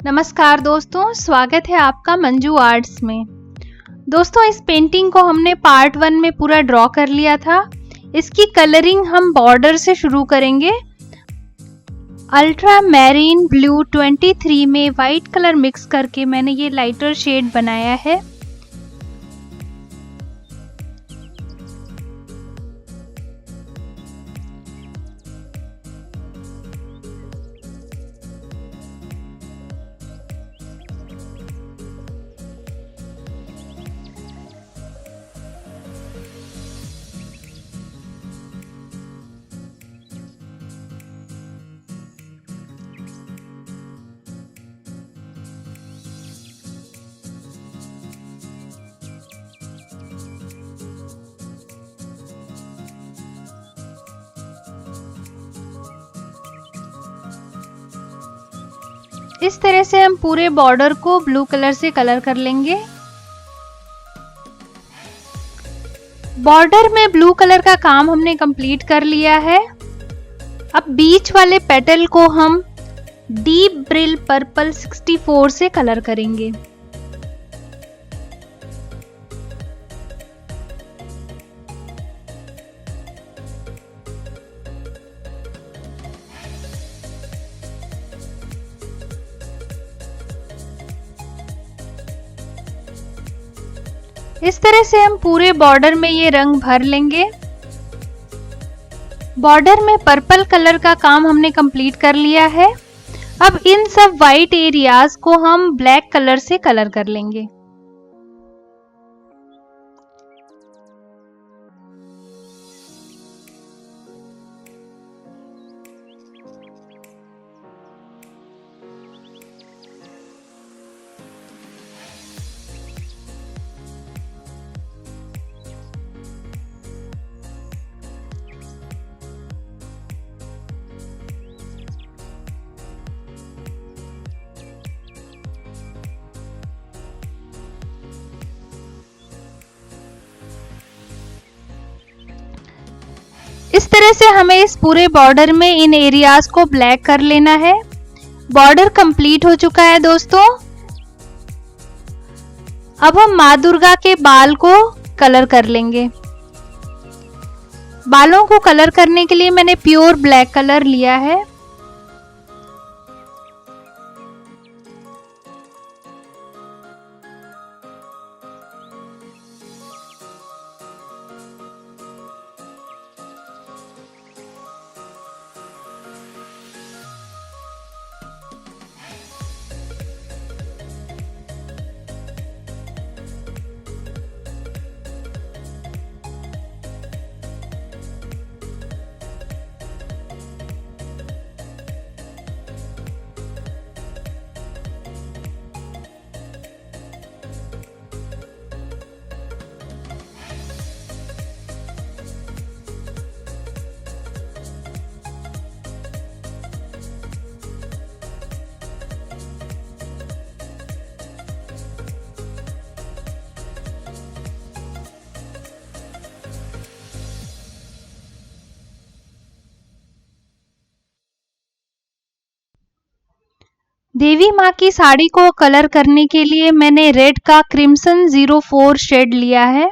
नमस्कार दोस्तों, स्वागत है आपका मंजू आर्ट्स में। दोस्तों, इस पेंटिंग को हमने पार्ट 1 में पूरा ड्रॉ कर लिया था। इसकी कलरिंग हम बॉर्डर से शुरू करेंगे। अल्ट्रा मैरीन ब्लू 23 में वाइट कलर मिक्स करके मैंने ये लाइटर शेड बनाया है। इस तरह से हम पूरे बॉर्डर को ब्लू कलर से कलर कर लेंगे। बॉर्डर में ब्लू कलर का काम हमने कंप्लीट कर लिया है। अब बीच वाले पेटल को हम डीप ब्रिल पर्पल 64 से कलर करेंगे। इस तरह से हम पूरे बॉर्डर में ये रंग भर लेंगे। बॉर्डर में पर्पल कलर का काम हमने कंप्लीट कर लिया है। अब इन सब वाइट एरियाज को हम ब्लैक कलर से कलर कर लेंगे। इस तरह से हमें इस पूरे बॉर्डर में इन एरियाज को ब्लैक कर लेना है। बॉर्डर कंप्लीट हो चुका है दोस्तों। अब हम माँ दुर्गा के बाल को कलर कर लेंगे। बालों को कलर करने के लिए मैंने प्योर ब्लैक कलर लिया है। देवी माँ की साड़ी को कलर करने के लिए मैंने रेड का क्रिम्सन 04 शेड लिया है।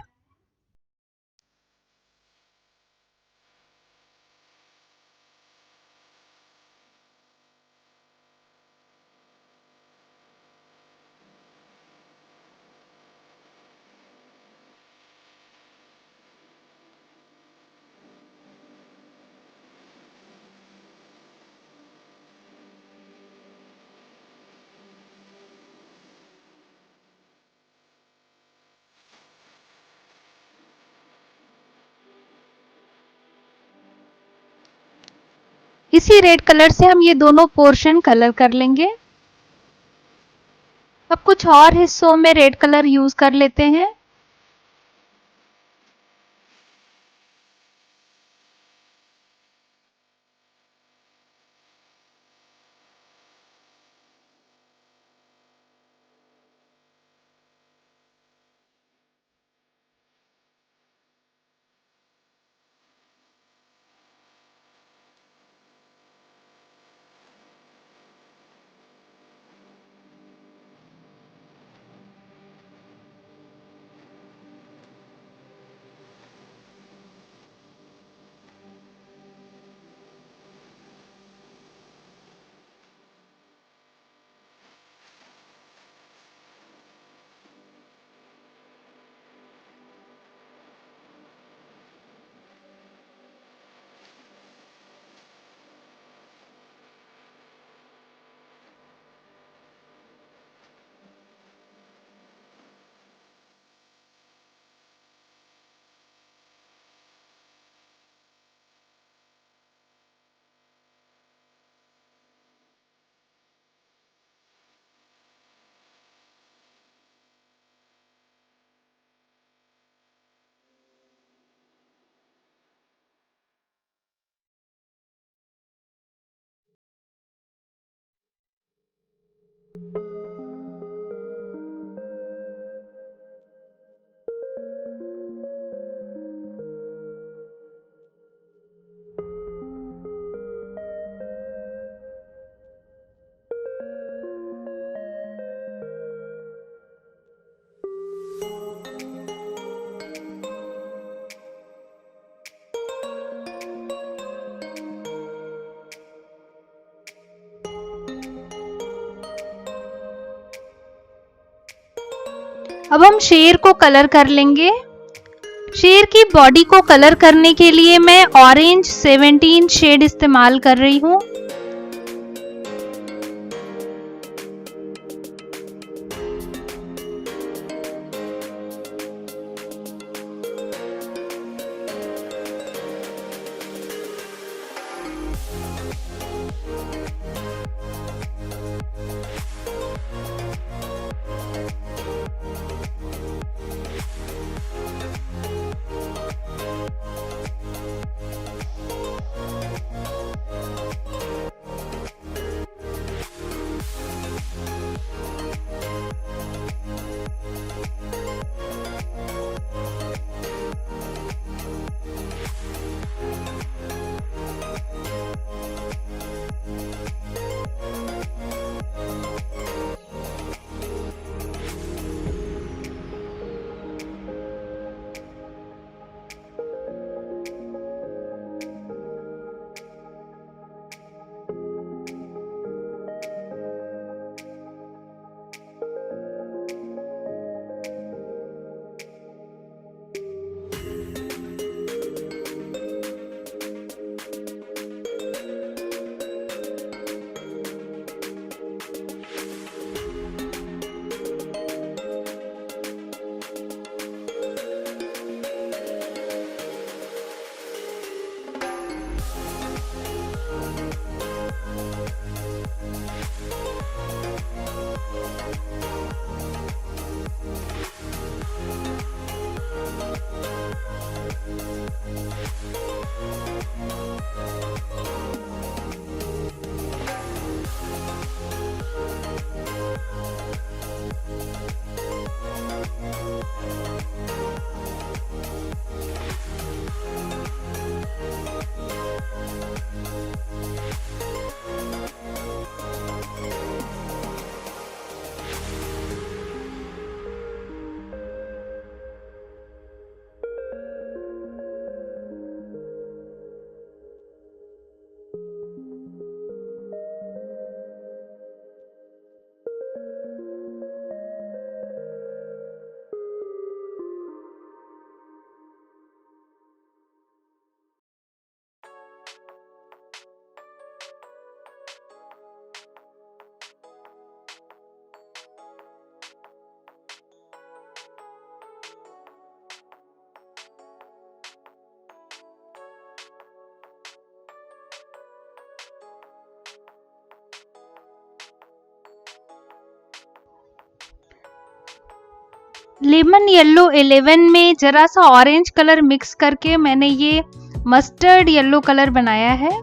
इसी रेड कलर से हम ये दोनों पोर्शन कलर कर लेंगे। अब कुछ और हिस्सों में रेड कलर यूज कर लेते हैं। अब हम शेर को कलर कर लेंगे। शेर की बॉडी को कलर करने के लिए मैं ऑरेंज 17 शेड इस्तेमाल कर रही हूँ। लेमन येलो 11 में जरा सा ऑरेंज कलर मिक्स करके मैंने ये मस्टर्ड येलो कलर बनाया है।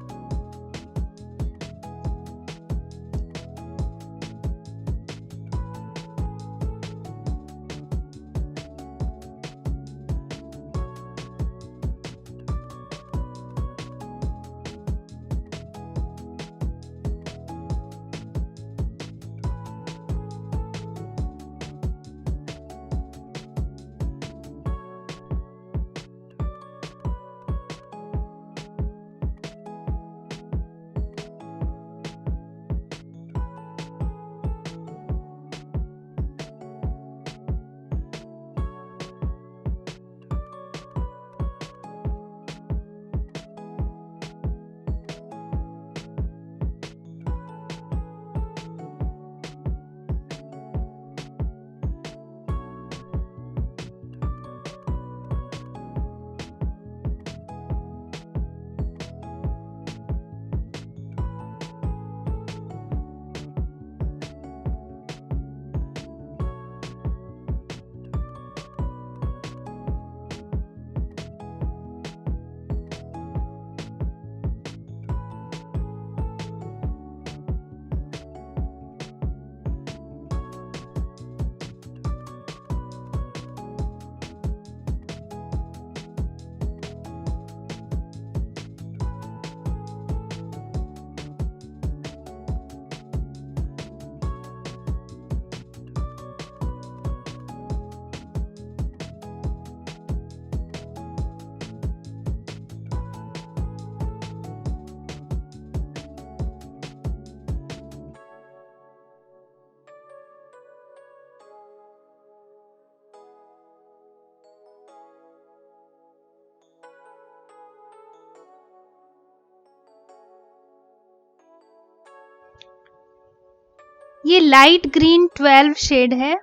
ये लाइट ग्रीन 12 शेड है।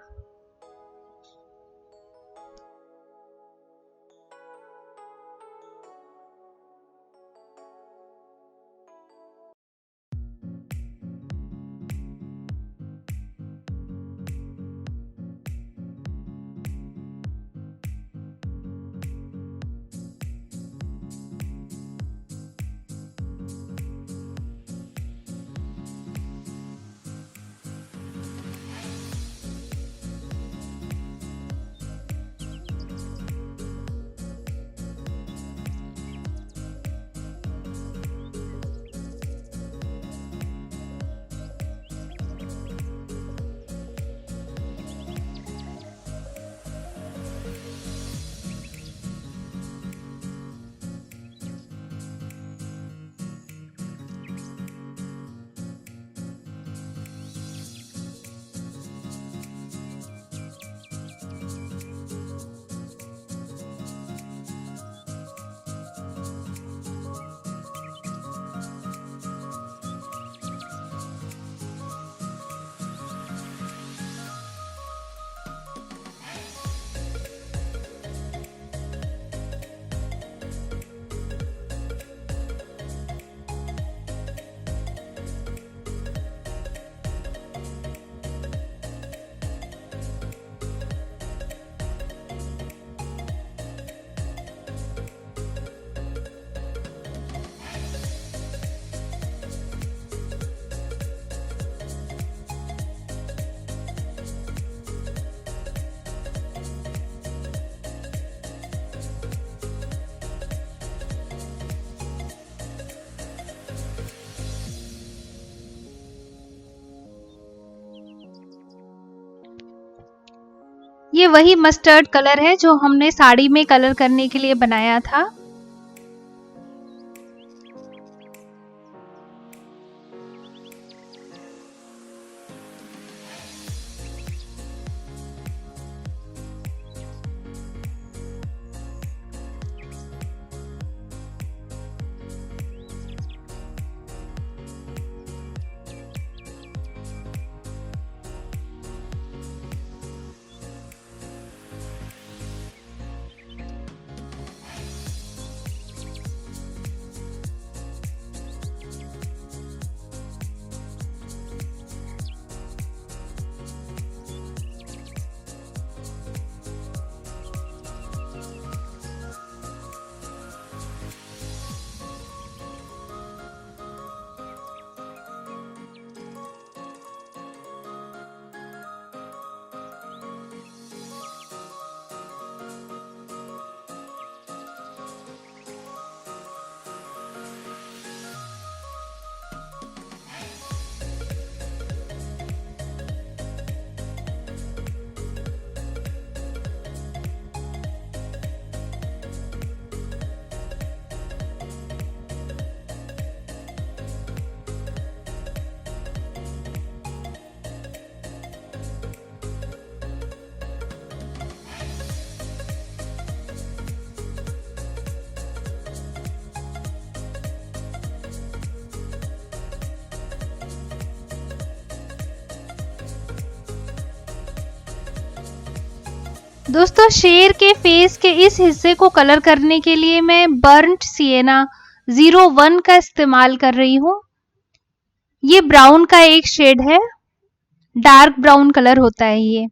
ये वही मस्टर्ड कलर है जो हमने साड़ी में कलर करने के लिए बनाया था। दोस्तों शेर के फेस के इस हिस्से को कलर करने के लिए मैं बर्न्ट सिएना 01 का इस्तेमाल कर रही हूँ। ये ब्राउन का एक शेड है, डार्क ब्राउन कलर होता है ये।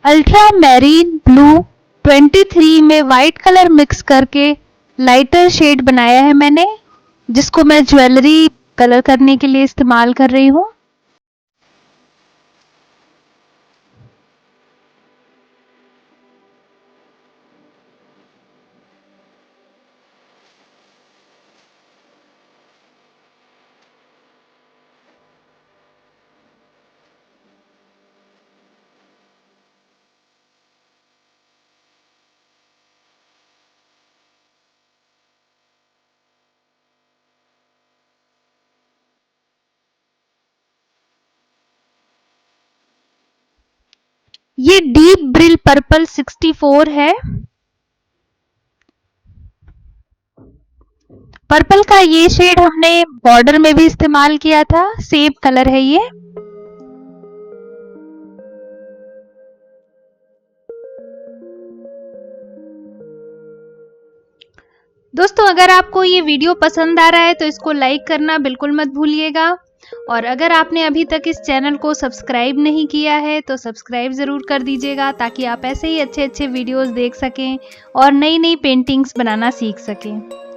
अल्ट्रा मैरीन ब्लू 23 में वाइट कलर मिक्स करके लाइटर शेड बनाया है मैंने, जिसको मैं ज्वेलरी कलर करने के लिए इस्तेमाल कर रही हूँ। ये डीप ब्रिल पर्पल 64 है। पर्पल का ये शेड हमने बॉर्डर में भी इस्तेमाल किया था, सेम कलर है ये। दोस्तों, अगर आपको ये वीडियो पसंद आ रहा है तो इसको लाइक करना बिल्कुल मत भूलिएगा, और अगर आपने अभी तक इस चैनल को सब्सक्राइब नहीं किया है तो सब्सक्राइब ज़रूर कर दीजिएगा, ताकि आप ऐसे ही अच्छे अच्छे वीडियोस देख सकें और नई नई पेंटिंग्स बनाना सीख सकें।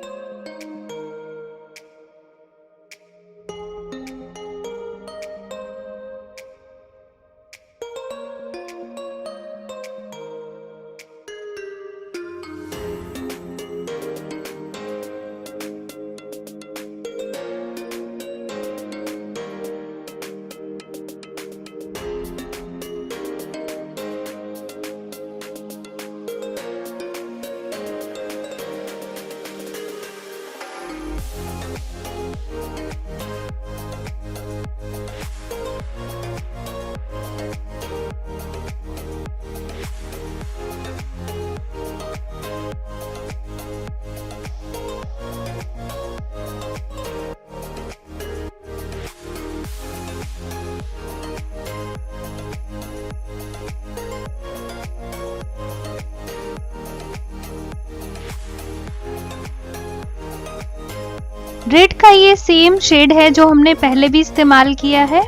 रेड का ये सेम शेड है जो हमने पहले भी इस्तेमाल किया है।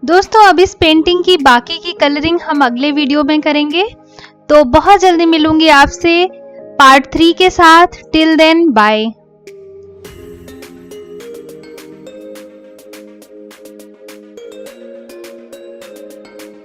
दोस्तों, अब इस पेंटिंग की बाकी की कलरिंग हम अगले वीडियो में करेंगे, तो बहुत जल्दी मिलूंगी आपसे पार्ट 3 के साथ। Till then bye.